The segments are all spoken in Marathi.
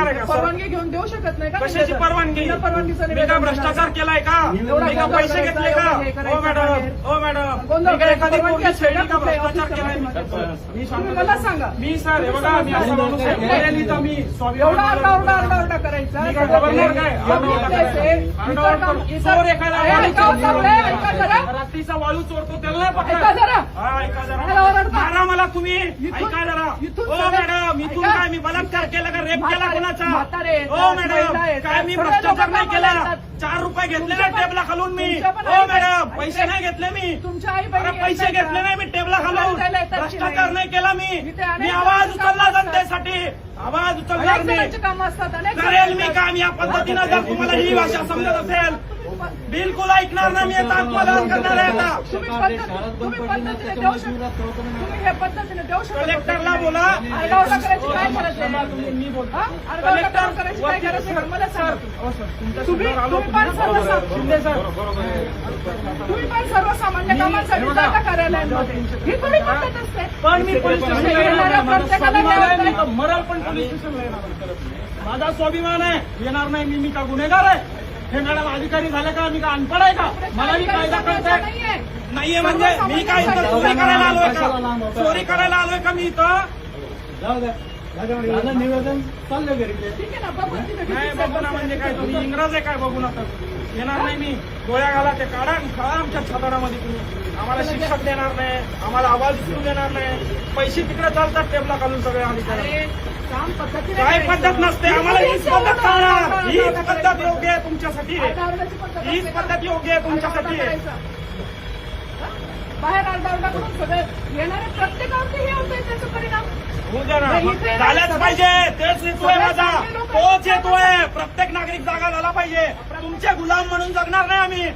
आहे का? परवानगी घेऊन देऊ शकत नाही का? कशाची परवानगी? परवानगीचा मी का भ्रष्टाचार केलाय का? मी का पैसे घेतले का? हो मॅडम, हो मॅडम, मी का एखादी पोरगी छेडली का? भ्रष्टाचार केलाय मी सांगतो. मला सांगा. मी सर हे बघा, मी असा माणूस आहे. बोलेल तर मी एवढा आरडाओरडा करायचा. मी काय गव्हर्नर काय? चोर एखादा रात्रीचा वाळू चोरतो त्याला नाही पकडत. हा, ऐका जरा. मारा मला तुम्ही. ऐका जरा. हो मॅडम, इथून काय मी बलात्कार केला का? रेप केला कोणाचा? हो मॅडम, काय मी भ्रष्टाचार नाही केला? 4 रुपये घेतले ना टेबला खालून मी? हो मॅडम, पैसे नाही घेतले मी. तुमच्या आई पैसे घेतले नाही मी टेबला खालून. भ्रष्टाचार नाही केला मी आवाज उचलला जनतेसाठी. आवाज उचलणार मी. काम असतात करेल मी काम या पद्धतीनं. जर तुम्हाला ही भाषा समजत असेल बिलकुल ऐकणार ना मी. आता आत्मदहन करणार आहे. आता तुम्ही पद्धतीने देऊ शकता. तुम्ही हे पद्धतीने देऊ शकता. कलेक्टरला बोला. आरडाओरडा करायची काय गरज आहे? मी बोलतो. आरडाओरडा करायची काय गरज आहे? मला सांगा. तुम्ही पण सर्वसामान्य कामांसाठी जाता कार्यालयांमध्ये. ही थोडी पद्धत असते. पण मी पोलीस येणाऱ्या प्रत्येकाला न्याय मिळाला. मरल पण पोलीस स्टेशनला येणार. माझा स्वाभिमान आहे. येणार नाही मी का गुन्हेगार आहे? हे मॅडम अधिकारी झाले का? मी का अनपड आहे का? मला मी कायदा कळतंय नाहीये. म्हणजे मी काय इथं चोरी करायला आलोय का? चोरी करायला आलोय का मी इथं? निवेदन चाललंय घरी. ठीक आहे ना, बघू तिथे नाही बघू ना. म्हणजे काय तुम्ही इंग्रज आहे काय? बघू नका. येणार नाही मी. गोळ्या घाला ते काढा खळा आमच्या छताडामध्ये तुम्ही. आम्हाला शिक्षक देणार नाही. आम्हाला आवाज उचलू देणार नाही. पैसे तिकडे चालतात टेबला घालून सगळे अधिकारी. काम पद्धतीने काय पद्धत नसते. आम्हाला हीच पद्धत कळणार. हीच पद्धत योग्य आहे तुमच्यासाठी. हीच पद्धत योग्य आहे तुमच्यासाठी. बाहेर आरडाओरडा करून सगळे येणारे प्रत्येकावरती हे होतंय त्याचा परिणाम. होऊ द्या ना. झाल्याच पाहिजे. तेच हेतू आहे माझा. तोच हेतू आहे. प्रत्येक नागरिक जागा झाला पाहिजे. तुमचे गुलाम म्हणून जगणार नाही आम्ही.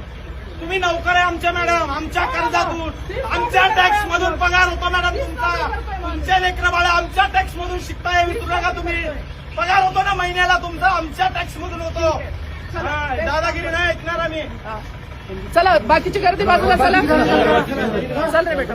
तुम्ही नोकर आहे आमच्या मॅडम. आमच्या कर्जातून आमच्या टॅक्स मधून पगार होतो मॅडम तुमचा. तुमचे लेकरं बाळा आमच्या टॅक्स मधून शिकताय. विसरू नका तुम्ही. पगार होतो ना महिन्याला तुमचा. आमच्या टॅक्स मधून होतो. दादागिरी नाही ऐकणार आम्ही. चला बाकीची गर्दी बाजूला चला. चल रे बेटा.